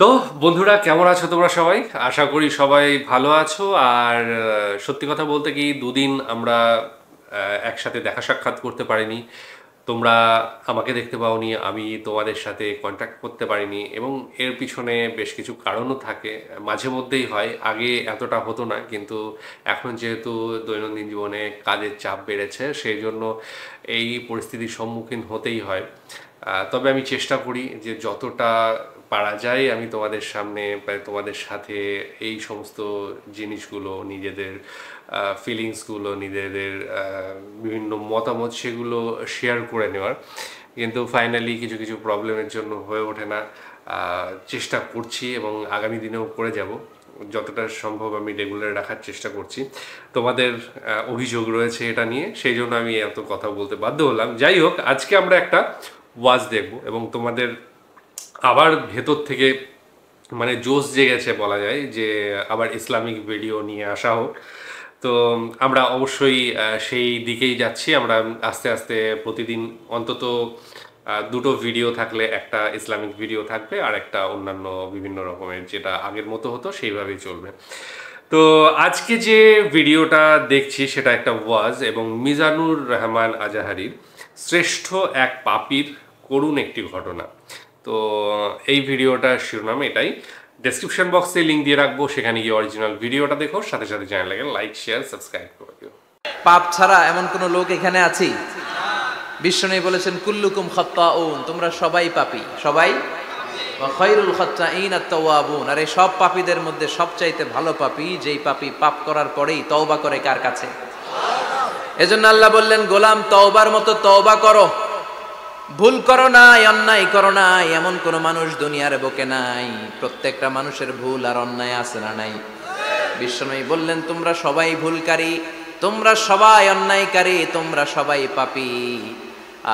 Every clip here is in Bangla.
তো বন্ধুরা, কেমন আছো তোমরা সবাই? আশা করি সবাই ভালো আছো। আর সত্যি কথা বলতে কি, দুদিন আমরা একসাথে দেখা সাক্ষাৎ করতে পারিনি। তোমরা আমাকে দেখতে পাওনি, আমি তোমাদের সাথে কন্ট্যাক্ট করতে পারিনি, এবং এর পিছনে বেশ কিছু কারণও থাকে। মাঝে মধ্যেই হয়, আগে এতটা হতো না, কিন্তু এখন যেহেতু দৈনন্দিন জীবনে কাজের চাপ বেড়েছে, সেই জন্য এই পরিস্থিতির সম্মুখীন হতেই হয়। তবে আমি চেষ্টা করি যে যতটা পারা যায় আমি তোমাদের সামনে বা তোমাদের সাথে এই সমস্ত জিনিসগুলো, নিজেদের ফিলিংসগুলো, নিজেদের বিভিন্ন মতামত, সেগুলো শেয়ার করে নেওয়ার। কিন্তু ফাইনালি কিছু কিছু প্রবলেমের জন্য হয়ে ওঠে না। চেষ্টা করছি এবং আগামী দিনেও করে যাব। যতটা সম্ভব আমি রেগুলার রাখার চেষ্টা করছি। তোমাদের অভিযোগ রয়েছে এটা নিয়ে, সেই জন্য আমি এত কথা বলতে বাধ্য হলাম। যাই হোক, আজকে আমরা একটা ওয়াজ দেখব এবং তোমাদের আবার ভেতর থেকে মানে জোশ জেগেছে বলা যায় যে আবার ইসলামিক ভিডিও নিয়ে আসা হোক। তো আমরা অবশ্যই সেই দিকেই যাচ্ছি। আমরা আস্তে আস্তে প্রতিদিন অন্তত দুটো ভিডিও থাকলে, একটা ইসলামিক ভিডিও থাকবে আর একটা অন্যান্য বিভিন্ন রকমের, যেটা আগের মতো হতো সেইভাবেই চলবে। তো আজকে যে ভিডিওটা দেখছি সেটা একটা ওয়াজ এবং মিজানুর রহমান আজাহারির শ্রেষ্ঠ এক পাপীর করুণ একটি ঘটনা। তো এই ভিডিওটার শিরোনাম এটাই। ডেসক্রিপশন বক্সে লিঙ্ক দিয়ে রাখবো, সেখানে গিয়ে অরিজিনাল ভিডিওটা দেখো, সাথে সাথে চ্যানেলটাকে লাইক, শেয়ার, সাবস্ক্রাইব করে দিও। পাপ ছাড়া এমন কোন লোক এখানে আছি? বিষ্ণু বলেছেন কুল্লুকুম খাত্তাউন, তোমরা সবাই পাপী, সবাই। ওয়া খায়রুল খাত্তাইন আত-তাওয়াবুন, আর এই সব পাপীদের মধ্যে সবচাইতে ভালো পাপী যেই পাপী পাপ করার পরেই তওবা করে। কার কাছে? এজন্য আল্লাহ বললেন, গোলাম তওবার মতো তওবা করো। ভুল করো নাই, অন্যায় করো নাই, এমন কোন মানুষ দুনিয়ার বুকে নাই। প্রত্যেকটা মানুষের ভুল আর অন্যায় আছে না নাই? বিষ্ণু বললেন, তোমরা সবাই ভুলকারী, তোমরা সবাই অন্যায়কারী, তোমরা সবাই পাপী।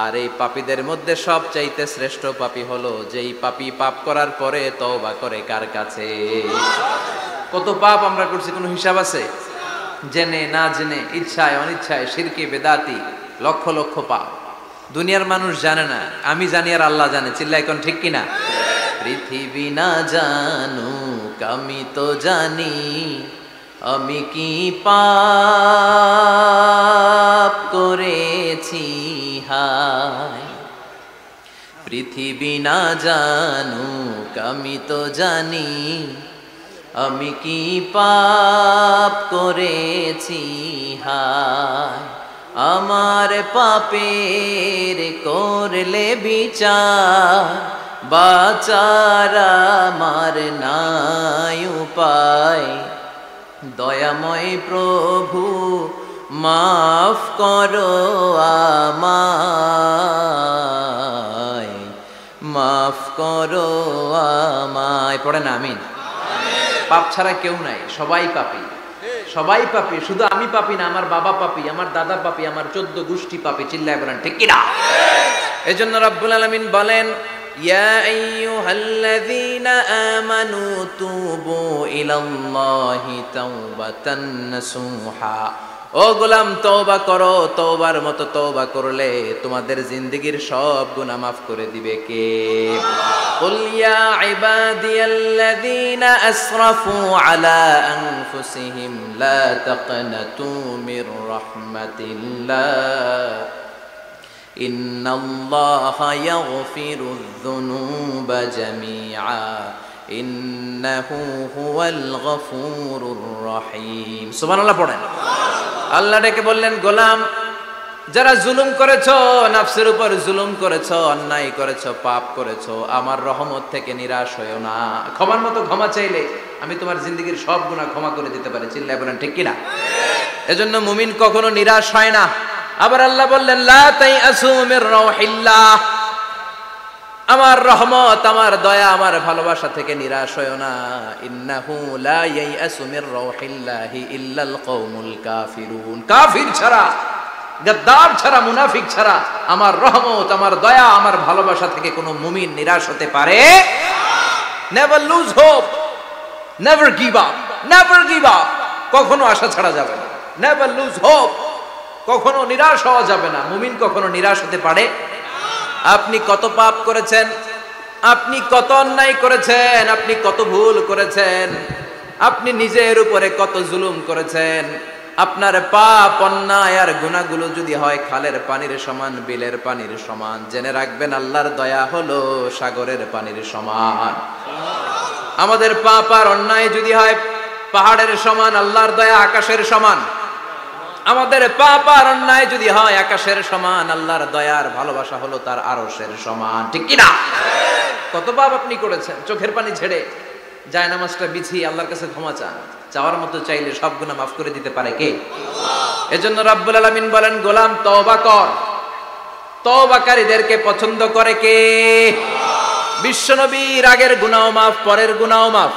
আর এই পাপীদের মধ্যে সবচাইতে শ্রেষ্ঠ পাপী হলো যেই পাপী পাপ করার পরে তওবা করে। কার কাছে? কত পাপ আমরা করছি, কোনো হিসাব আছে? জেনে না জেনে, ইচ্ছায় অনিচ্ছায়, শিরকে বেদাতি, লক্ষ লক্ষ পাপ। দুনিয়ার মানুষ জানে না, আমি জানি আর আল্লাহ জানে। চিল্লায় কোন ঠিক কিনা? পৃথিবী না জানুক আমি তো জানি, আমি কি পাপ করেছি হায়। পৃথিবী না জানুক আমি তো জানি, আমি কি পাপ করেছি হায়। আমার পাপের করলে বিচার, বাঁচার আমার নাই উপায়। দয়াময় প্রভু মাফ করো আমায়, মাফ করো আমায়। পড়ে না আমিন? পাপ ছাড়া কেউ নাই, সবাই পাপী, সবাই পাপী। শুধু আমি পাপী না, আমার বাবা পাপী, আমার দাদা পাপী, আমার 14 গোষ্ঠী পাপী। চিল্লায় বলেন ঠিক কিনা? এজন্য রব্বুল আলামিন বলেন, ইয়া আইয়ুহাল্লাযীনা আমানু তুবু ইলাল্লাহি তাওবাতান নাসুহা। ও গোলাম, তওবা করো। তওবার মতো তওবা করলে তোমাদের জিন্দেগীর সব গুনাহ মাফ করে দিবে কে? কুল ইয়া ইবাদিয়াল্লাযীনা আসরাফু আলা আনফুসিহিম লা তাকনাতু মির রাহমাতিল্লাহ ইন্নাল্লাহা ইয়াগফিরুয যুনুবা জামিআ ইন্নাহু হুয়াল গফুরুর রহিম। সুবহানাল্লাহ পড়েন। আল্লাহ ডেকে বললেন, গোলাম যারা জুলুম করেছো, নফসের উপর জুলুম করেছো, অন্যায় করেছো, পাপ করেছো, আমার রহমত থেকে নিরাশ হয়ো না। ক্ষমার মতো ক্ষমা চাইলে আমি তোমার জিন্দেগীর সব গুনাহ ক্ষমা করে দিতে পারি। চিল্লায় বলেন ঠিক কিনা? এজন্য মুমিন কখনো নিরাশ হয় না। আবার আল্লাহ বললেন, লা তাইআসু মির রাউহিল্লাহ, আমার রহমত, আমার দয়া, আমার ভালোবাসা থেকে নিরাশ হয়ো না। ইন্নাহু লা ইয়াইআসু মির রাউহিল্লাহি ইল্লাল কওমুল কাফিরুন, কাফির ছাড়া, গাদ্দার ছাড়া, মুনাফিক ছাড়া আমার রহমত, আমার দয়া, আমার ভালোবাসা থেকে কোনো মুমিন নিরাশ হতে পারে না। Never lose hope, never give up, never give up. কখনো আশা ছাড়া যাবে না। নেভার লুজ হোপ, কখনো নিরাশ হওয়া যাবে না। মুমিন কখনো নিরাশ হতে পারে। আপনি কত পাপ করেছেন, আপনি কত অন্যায় করেছেন, আপনি কত ভুল করেছেন, আপনি নিজের উপরে কত জুলুম করেছেন। আপনার পাপ অন্যায় আর গুনাহগুলো যদি হয় খালের পানির সমান, বিলের পানির সমান, জেনে রাখবেন আল্লাহর দয়া হলো সাগরের পানির সমান। আমাদের পাপ আর অন্যায় যদি হয় পাহাড়ের সমান, আল্লাহর দয়া আকাশের সমান। আমাদের পাপ আর অন্যায় যদি হয় আকাশের সমান, আল্লাহর দয়ার ভালোবাসা হলো তার আরশের সমান। ঠিক কি না? কত পাপ আপনি করেছেন, চোখের পানি ছেড়ে জায়নামাজটা বিছিয়ে আল্লাহর কাছে ক্ষমা চান। চাওয়ার মতো চাইলে সব গুনাহ মাফ করে দিতে পারে কে? এজন্য রাব্বুল আলামিন বলেন, গোলাম তওবা কর। তওবাকারীদেরকে পছন্দ করে কে? বিশ্বনবীর আগের গুনাহ মাফ, পরের গুনাহ মাফ।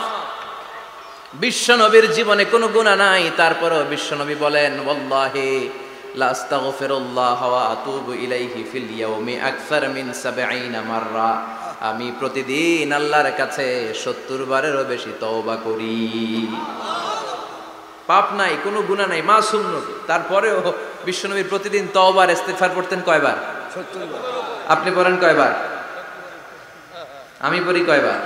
বিশ্বনবীর জীবনে কোনো গুনাহ নাই, তারপরেও বিশ্বনবী বলেন, ওয়াল্লাহি লা আস্তাগফিরুল্লাহ ওয়া আতুবু ইলাইহি ফিল ইয়াউমি আকসার মিন ৭০ মাররা। আমি প্রতিদিন আল্লাহর কাছে ৭০ বারেরও বেশি তওবা করি। পাপ নাই, কোনো গুনাহ নাই, মাসুম নবী, তারপরেও বিশ্বনবী প্রতিদিন তওবা আর ইস্তিগফার পড়তেন কয়বার? ৭০ বার। আপনি পড়েন কয়বার? আমি পড়ি কয়বার?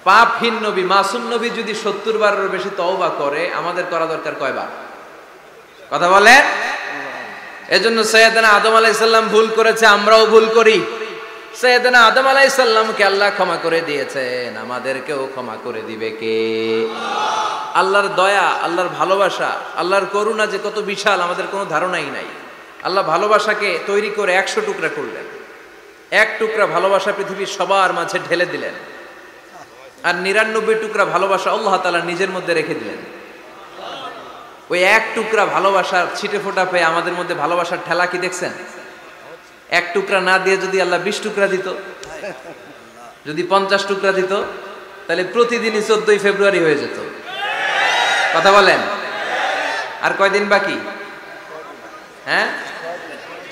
পাপহীন নবী, মাসুম নবী যদি ৭০ বারেরও বেশি তওবা করে, আমাদের করা দরকার কয়বার? কথা বলেন। এজন্য সাইয়েদনা আদম আলাইহিস সালাম ভুল করেছে, আমরাও ভুল করি। সাইয়েদনা আদম আলাইহিস সালামকে আল্লাহ ক্ষমা করে দিয়েছেন, আমাদেরকেও ক্ষমা করে দিবে কে? আল্লাহর দয়া, আল্লাহর ভালোবাসা, আল্লাহর করুণা যে কত বিশাল আমাদের কোনো ধারণাই নাই। আল্লাহ ভালোবাসাকে তৈরি করে ১০০ টুকরা করলেন। এক টুকরা ভালোবাসা পৃথিবীর সবার মাঝে ঢেলে দিলেন, আর ৯৯ টুকরা ভালোবাসা আল্লাহ তাআলা নিজের মধ্যে রেখে দিলেন। ওই এক টুকরা ভালোবাসার ছিটে ফোটা পেয়ে আমাদের মধ্যে ভালোবাসার ঠেলা কি দেখছেন? এক টুকরা না দিয়ে যদি আল্লাহ ২০ টুকরা দিত, যদি ৫০ টুকরা দিত, তাহলে প্রতিদিনই ১৪ই ফেব্রুয়ারি হয়ে যেত। কথা বলেন। আর কয়দিন বাকি? হ্যাঁ,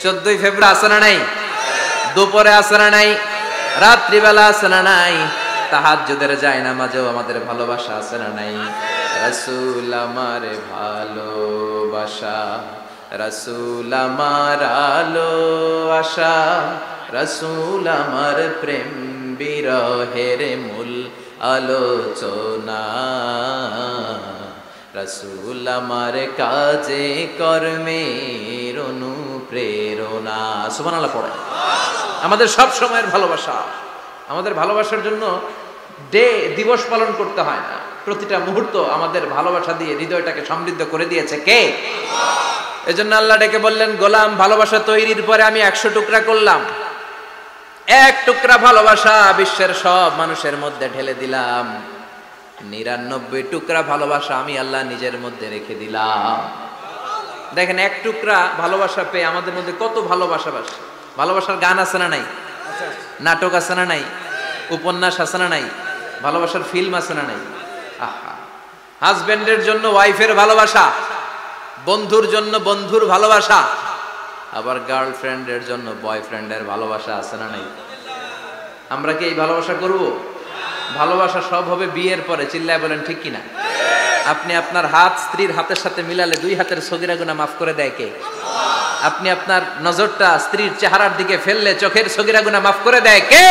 ১৪ই ফেব্রুয়ারি আছে না নাই? দুপুরে আছে না নাই? রাত্রিবেলা আছে না নাই? তাহাজ্জুদের জায়নামাজেও আমাদের ভালোবাসা আছে না নাই? রাসূল আমার ভালোবাসা, রাসূল আমার আলো আশা, রাসূল আমার প্রেম বিরহের মূল আলোচনা, রাসূল আমার কাজে কর্মের অনুপ্রেরণা। সুবহানাল্লাহ পড়ে। আমাদের সব সময়ের ভালোবাসা, আমাদের ভালোবাসার জন্য দিবস পালন করতে হয় না, প্রতিটা মুহূর্ত আমাদের ভালোবাসা দিয়ে হৃদয়টাকে সমৃদ্ধ করে দিয়েছে কে? এজন্য আল্লাহ ডেকে বললেন, গোলাম ভালোবাসা তৈরির পরে আমি ১০০ টুকরা করলাম। এক টুকরা ভালোবাসা বিশ্বের সব মানুষের মধ্যে ঢেলে দিলাম। ৯৯ টুকরা ভালোবাসা আমি আল্লাহ নিজের মধ্যে রেখে দিলাম। দেখেন, এক টুকরা ভালোবাসা পেয়ে আমাদের মধ্যে কত ভালোবাসা। ভালোবাসার গান আছে না নাই? নাটক আছে না নাই? উপন্যাস আছে না নাই? ভালোবাসার ফিল্ম আছে না নাই? আহা, হাজবেন্ডের জন্য ওয়াইফের ভালোবাসা, বন্ধুর জন্য বন্ধুর ভালোবাসা, আবার গার্লফ্রেন্ডের জন্য বয়ফ্রেন্ডের ভালোবাসা আছে না নাই? আমরা কি এই ভালোবাসা করব? ভালোবাসা সব হবে বিয়ের পরে। চিল্লায় বলেন ঠিক কিনা? আপনি আপনার হাত স্ত্রীর হাতের সাথে মিলালে ২ হাতের সগীরা গুনাহ মাফ করে দেয় কে? আপনি আপনার নজরটা স্ত্রীর চেহারার দিকে ফেললে চোখের সগীরা গুনাহ মাফ করে দেয় কে?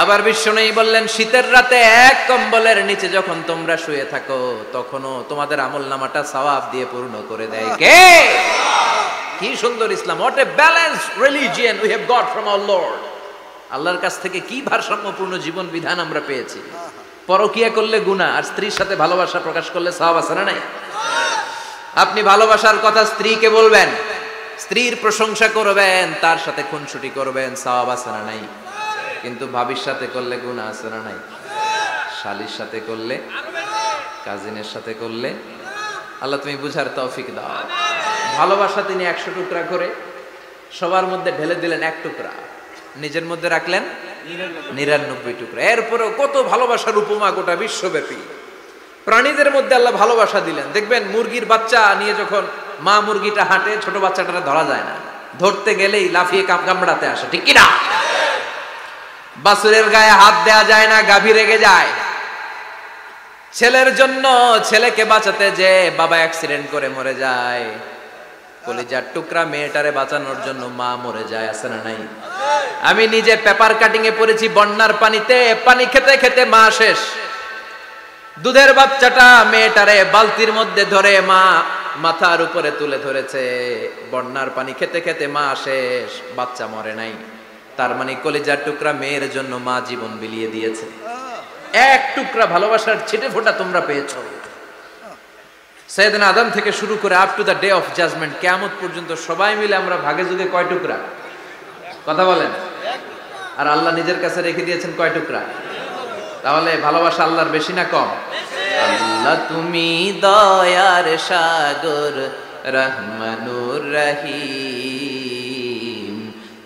আবার বিশ্বনবী বললেন, শীতের রাতে এক কম্বলের নিচে যখন তোমরা শুয়ে থাকো, তখনও তোমাদের আমলনামাটা সওয়াব দিয়ে পূর্ণ করে দেয় কে? কি সুন্দর Islam! What a balanced religion we have got from our lord. আল্লাহর কাছ থেকে কি ভারসাম্যপূর্ণ জীবন বিধান আমরা পেয়েছি। পরকিয়া করলে গুনাহ, আর স্ত্রীর সাথে ভালোবাসা প্রকাশ করলে সওয়াব আছে না নাই? আপনি ভালোবাসার কথা স্ত্রীকে বলবেন, স্ত্রীর প্রশংসা করবেন, তার সাথে খুনসুটি করবেন, সওয়াব আছে না নাই? কিন্তু ভাবির সাথে করলে গুনাহ আছে না নাই? শালীর সাথে করলে, কাজিনের সাথে করলে। আল্লাহ তুমি বুঝার তৌফিক দাও। ভালোবাসা তিনি ১০০ টুকরা করে সবার মধ্যে ঢেলে দিলেন, এক টুকরা নিজের মধ্যে রাখলেন ৯৯ টুকরা। এরপরেও কত ভালোবাসার উপমা গোটা বিশ্বব্যাপী। প্রাণীদের মধ্যে আল্লাহ ভালোবাসা দিলেন। দেখবেন মুরগির বাচ্চা নিয়ে যখন মা মুরগিটা হাঁটে, ছোট বাচ্চাটা ধরা যায় না, ধরতে গেলেই লাফিয়ে কামড়াতে আসে, ঠিক কিনা? বাছুরের গায়ে হাত দেয়া যায় না, গাভী রেগে যায়। ছেলের জন্য ছেলেকে বাঁচাতে যে বাবা অ্যাক্সিডেন্ট করে মরে যায়, কলিজার টুকরা মেয়েটারে বাঁচানোর জন্য মা মরে যায়, আছে না নাই? আমি নিজে পেপার কাটিং এ পড়েছি, বন্যার পানিতে পানি খেতে খেতে মা শেষ। দুধের বাচ্চাটা মেয়েটারে বালতির মধ্যে ধরে মা মাথার উপরে তুলে ধরেছে, বন্যার পানি খেতে খেতে মা শেষ, বাচ্চা মরে নাই। তার মানে কলিজার টুকরা মেয়ের জন্য মা জীবন বিলিয়ে দিয়েছে। এক টুকরা ভালোবাসার ছিটে ফোঁটা তোমরা পেয়েছো। সাইয়েদনা আদম থেকে শুরু করে up to the day of judgment, কিয়ামত পর্যন্ত সবাই মিলে আমরা ভাগে যুগে কয় টুকরা? কথা বলেন। আর আল্লাহ নিজের কাছে রেখে দিয়েছেন কয় টুকরা? তাহলে ভালোবাসা আল্লাহর বেশি না কম? আল্লাহ তুমি দয়ার সাগর, রহমানুর রহিম,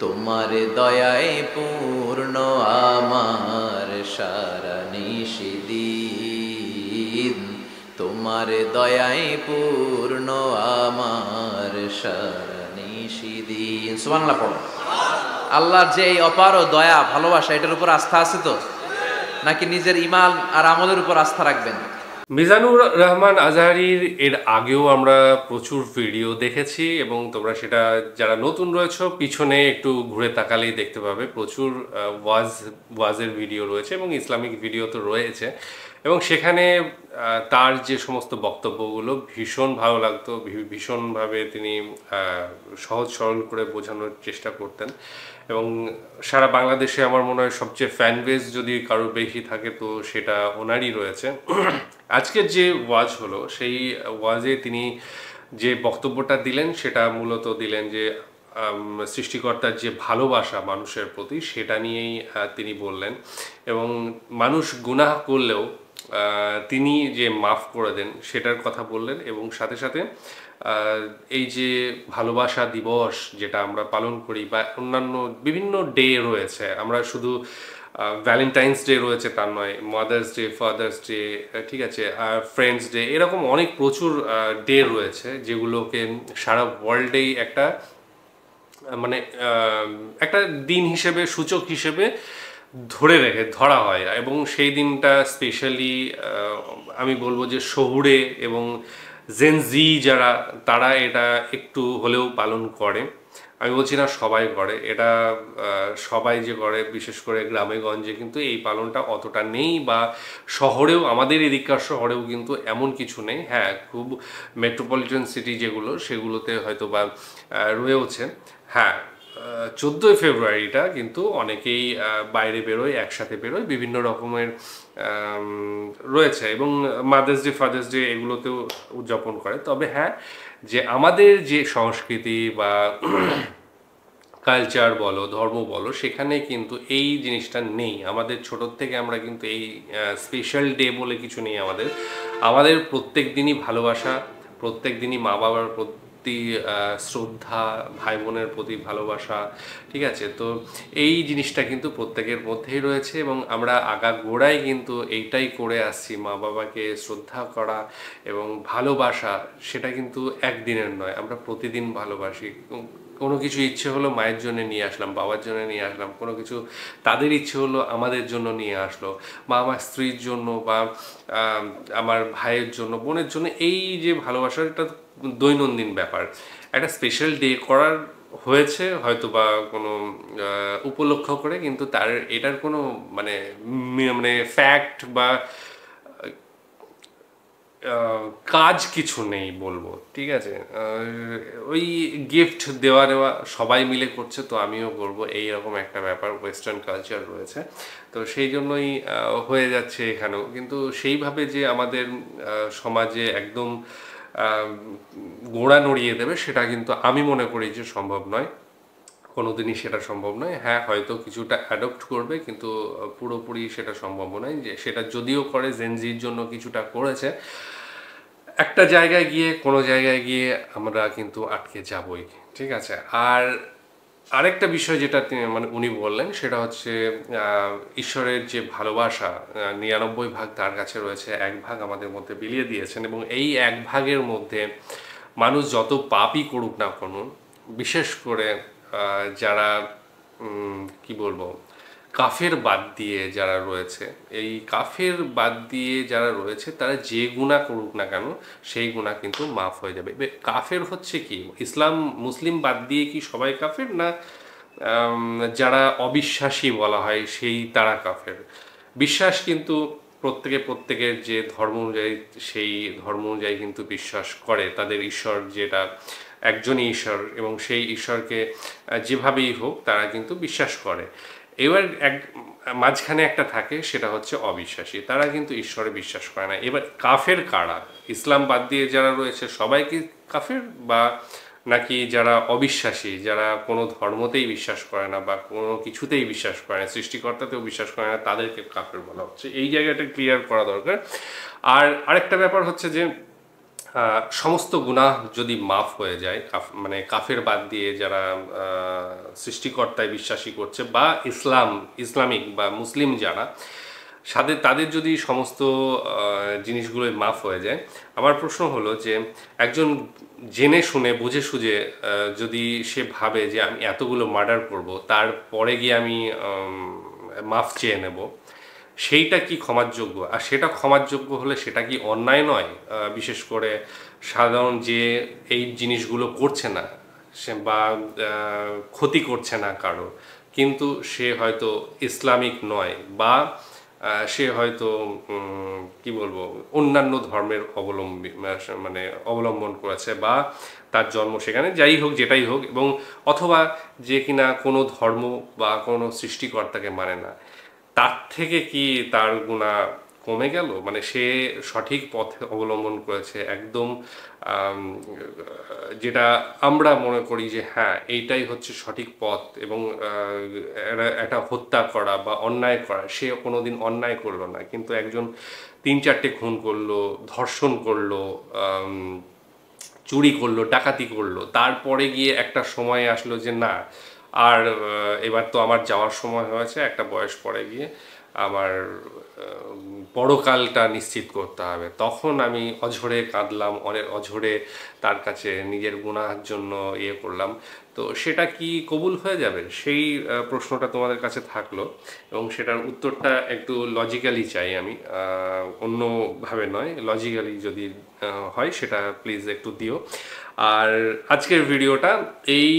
তোমার দয়ায় পূর্ণ আমার সারা নিশিদিন, তোমার দয়ায় পূর্ণ আমার সারা নিশিদিন। সুবহানাল্লাহ পড়ো। আল্লাহর যে এই অপার দয়া ভালোবাসা, এটার উপর আস্থা আছে তো, নাকি নিজের ঈমান আর আমলের উপর আস্থা রাখবেন? মিজানুর রহমান আজহারীর এর আগেও আমরা প্রচুর ভিডিও দেখেছি এবং তোমরা সেটা যারা নতুন রয়েছে পিছনে একটু ঘুরে তাকালেই দেখতে পাবে, প্রচুর ওয়াজের ভিডিও রয়েছে এবং ইসলামিক ভিডিও তো রয়েছে। এবং সেখানে তার যে সমস্ত বক্তব্যগুলো ভীষণ ভালো লাগতো, ভীষণভাবে তিনি সহজ সরল করে বোঝানোর চেষ্টা করতেন। এবং সারা বাংলাদেশে আমার মনে হয় সবচেয়ে ফ্যান বেস যদি কারোর বেশি থাকে তো সেটা ওনারই রয়েছে। আজকের যে ওয়াজ হলো সেই ওয়াজে তিনি যে বক্তব্যটা দিলেন সেটা মূলত দিলেন যে সৃষ্টিকর্তার যে ভালোবাসা মানুষের প্রতি সেটা নিয়েই তিনি বললেন। এবং মানুষ গুনাহ করলেও তিনি যে মাফ করে দেন সেটার কথা বললেন। এবং সাথে সাথে এই যে ভালোবাসা দিবস যেটা আমরা পালন করি বা অন্যান্য বিভিন্ন ডে রয়েছে, আমরা শুধু ভ্যালেন্টাইন্স ডে রয়েছে তার নয়, মাদার্স ডে, ফাদার্স ডে, ঠিক আছে, আর ফ্রেন্ডস ডে, এরকম অনেক প্রচুর ডে রয়েছে যেগুলোকে সারা ওয়ার্ল্ডেই একটা মানে একটা দিন হিসেবে, সূচক হিসেবে ধরা হয়। এবং সেই দিনটা স্পেশালি আমি বলবো যে শহুরে এবং জেনজি যারা, তারা এটা একটু হলেও পালন করে। আমি বলছি না সবাই করে, এটা সবাই যে করে, বিশেষ করে গ্রামে গঞ্জে কিন্তু এই পালনটা অতটা নেই, বা শহরেও, আমাদের এদিককার শহরেও কিন্তু এমন কিছু নেই। হ্যাঁ, খুব মেট্রোপলিটন সিটি যেগুলো সেগুলোতে হয়তো বা রয়েছে। হ্যাঁ, 14ই ফেব্রুয়ারিটা কিন্তু অনেকেই বাইরে বেরোয়, একসাথে বেরোয়, বিভিন্ন রকমের রয়েছে এবং মাদার্স ডে, ফাদার্স ডে এগুলোতেও উদযাপন করে। তবে হ্যাঁ, যে আমাদের যে সংস্কৃতি বা কালচার বলো, ধর্ম বলো, সেখানে কিন্তু এই জিনিসটা নেই। আমাদের ছোটোর থেকে আমরা কিন্তু এই স্পেশাল ডে বলে কিছু নেই আমাদের প্রত্যেক দিনই ভালোবাসা, প্রত্যেক দিনই মা বাবার প্রতি শ্রদ্ধা, ভাই বোনের প্রতি ভালোবাসা, ঠিক আছে। তো এই জিনিসটা কিন্তু প্রত্যেকের মধ্যেই রয়েছে এবং আমরা আগাগোড়াই কিন্তু এইটাই করে আসছি, মা বাবাকে শ্রদ্ধা করা এবং ভালোবাসা। সেটা কিন্তু একদিনের নয়, আমরা প্রতিদিন ভালোবাসি। কোনো কিছু ইচ্ছে হলো মায়ের জন্য নিয়ে আসলাম, বাবার জন্য নিয়ে আসলাম, কোনো কিছু তাদের ইচ্ছে হলো আমাদের জন্য নিয়ে আসলো, বা আমার স্ত্রীর জন্য, বা আমার ভাইয়ের জন্য, বোনের জন্য। এই যে ভালোবাসার একটা দৈনন্দিন ব্যাপার, একটা স্পেশাল ডে করার হয়েছে হয়তো বা কোনো উপলক্ষ করে, কিন্তু এটার কোনো মানে মানে ফ্যাক্ট বা কাজ কিছু নেই বলবো, ঠিক আছে। ওই গিফট দেওয়া নেওয়া সবাই মিলে করছে, তো আমিও করবো, এইরকম একটা ব্যাপার ওয়েস্টার্ন কালচার রয়েছে। তো সেই জন্যই হয়ে যাচ্ছে এখানেও। কিন্তু সেইভাবে যে আমাদের সমাজে একদম গোড়া নড়িয়ে দেবে সেটা কিন্তু আমি মনে করি যে সম্ভব নয়, কোনোদিনই সেটা সম্ভব নয়। হ্যাঁ, হয়তো কিছুটা অ্যাডপ্ট করবে, কিন্তু পুরোপুরি সেটা সম্ভব নয়। যে সেটা যদিও করে, জেনজির জন্য কিছুটা করেছে, একটা জায়গায় গিয়ে, কোনো জায়গায় গিয়ে আমরা কিন্তু আটকে যাবই, ঠিক আছে। আর আরেকটা বিষয় যেটা মানে উনি বললেন সেটা হচ্ছে ঈশ্বরের যে ভালোবাসা, 99 ভাগ তার কাছে রয়েছে, 1 ভাগ আমাদের মধ্যে বিলিয়ে দিয়েছেন। এবং এই 1 ভাগের মধ্যে মানুষ যত পাপই করুক না কোনো, বিশেষ করে যারা কি বলবো, কাফের বাদ দিয়ে যারা রয়েছে, এই কাফের বাদ দিয়ে যারা রয়েছে তারা যে গুনাহ করুক না কেন সেই গুনাহ কিন্তু মাফ হয়ে যাবে। কাফের হচ্ছে কি, ইসলাম মুসলিম বাদ দিয়ে কি সবাই কাফের, না যারা অবিশ্বাসী বলা হয় সেই তারা কাফের? বিশ্বাস কিন্তু প্রত্যেকের যে ধর্ম অনুযায়ী সেই ধর্ম অনুযায়ী কিন্তু বিশ্বাস করে, তাদের ঈশ্বর যেটা একজনই ঈশ্বর এবং সেই ঈশ্বরকে যেভাবেই হোক তারা কিন্তু বিশ্বাস করে। এবার মাঝখানে একটা থাকে, সেটা হচ্ছে অবিশ্বাসী, তারা কিন্তু ঈশ্বরে বিশ্বাস করে না। এবার কাফের কারা? ইসলাম বাদ দিয়ে যারা রয়েছে সবাই কি কাফের, বা নাকি যারা অবিশ্বাসী, যারা কোনো ধর্মতেই বিশ্বাস করে না বা কোনো কিছুতেই বিশ্বাস করে না, সৃষ্টিকর্তাতেও বিশ্বাস করে না, তাদেরকে কাফের বলা হচ্ছে? এই জায়গাটা ক্লিয়ার করা দরকার। আর আরেকটা ব্যাপার হচ্ছে যে সমস্ত গুনাহ যদি মাফ হয়ে যায়, মানে কাফের বাদ দিয়ে যারা সৃষ্টিকর্তায় বিশ্বাসী করছে বা ইসলামিক বা মুসলিম যারা, তাদের যদি সমস্ত জিনিসগুলোই মাফ হয়ে যায়, আমার প্রশ্ন হলো যে একজন জেনে শুনে বুঝে সুঝে যদি সে ভাবে যে আমি এতগুলো মার্ডার করব, তারপরে গিয়ে আমি মাফ চেয়ে নেব, সেইটা কি ক্ষমার যোগ্য? আর সেটা ক্ষমার যোগ্য হলে সেটা কি অন্যায় নয়? বিশেষ করে সাধারণ যে এই জিনিসগুলো করছে না, সে বা ক্ষতি করছে না কারো, কিন্তু সে হয়তো ইসলামিক নয়, বা সে হয়তো কি বলবো অন্যান্য ধর্মের মানে অবলম্বন করেছে, বা তার জন্ম সেখানে, যাই হোক যেটাই হোক, এবং অথবা যে কিনা কোনো ধর্ম বা কোনো সৃষ্টিকর্তাকে মানে না, তার থেকে কি তার গুনাহ কমে গেল? মানে সে সঠিক পথ অবলম্বন করেছে একদম, যেটা আমরা মনে করি যে হ্যাঁ এইটাই হচ্ছে সঠিক পথ, এবং একটা হত্যা করা বা অন্যায় করা, সে কোনোদিন অন্যায় করলো না, কিন্তু একজন 3-4টে খুন করলো, ধর্ষণ করলো, চুরি করলো, ডাকাতি করলো, তারপরে গিয়ে একটা সময় আসলো যে না, আর এবার তো আমার যাওয়ার সময় হয়েছে, একটা বয়স পরে গিয়ে আমার পরকালটা নিশ্চিত করতে হবে। তখন আমি অঝরে কাঁদলাম, অনেক অঝরে তার কাছে নিজের গুনাহের জন্য ইয়ে করলাম। তো সেটা কি কবুল হয়ে যাবে? সেই প্রশ্নটা তোমাদের কাছে থাকলো, এবং সেটার উত্তরটা একটু লজিক্যালি চাই আমি, অন্যভাবে নয়, লজিক্যালি যদি হয় সেটা প্লিজ একটু দিও। আর আজকের ভিডিওটা এই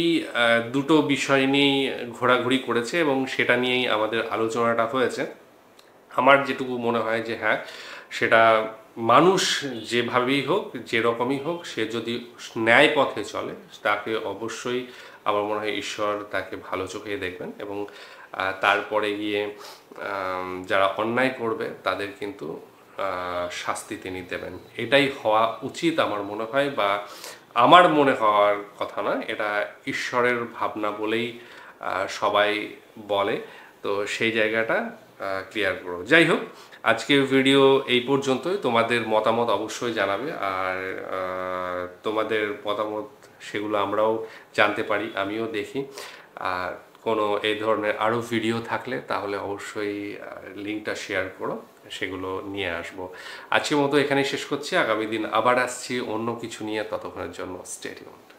দুটো বিষয় নিয়েই ঘোরাঘুরি করেছে, এবং সেটা নিয়েই আমাদের আলোচনাটা হয়েছে। আমার যেটুকু মনে হয় যে হ্যাঁ, সেটা মানুষ যেভাবেই হোক, যেরকমই হোক, সে যদি ন্যায় পথে চলে, তাকে অবশ্যই আমার মনে হয় ঈশ্বর তাকে ভালো চোখে দেখবেন, এবং তারপরে গিয়ে যারা অন্যায় করবে তাদের কিন্তু শাস্তি তিনি দেবেন। এটাই হওয়া উচিত আমার মনে হয়, বা আমার মনে হওয়ার কথা না, এটা ঈশ্বরের ভাবনা বলেই সবাই বলে। তো সেই জায়গাটা ক্লিয়ার করো। যাই হোক, আজকের ভিডিও এই পর্যন্তই। তোমাদের মতামত অবশ্যই জানাবে, আর তোমাদের মতামত সেগুলো আমরাও জানতে পারি, আমিও দেখি। আর কোনো এই ধরনের আরও ভিডিও থাকলে তাহলে অবশ্যই লিঙ্কটা শেয়ার করো, সেগুলো নিয়ে আসবো। আজকের মতো এখানেই শেষ করছি, আগামী দিন আবার আসছি অন্য কিছু নিয়ে, ততক্ষণের জন্য স্টে টিউনড।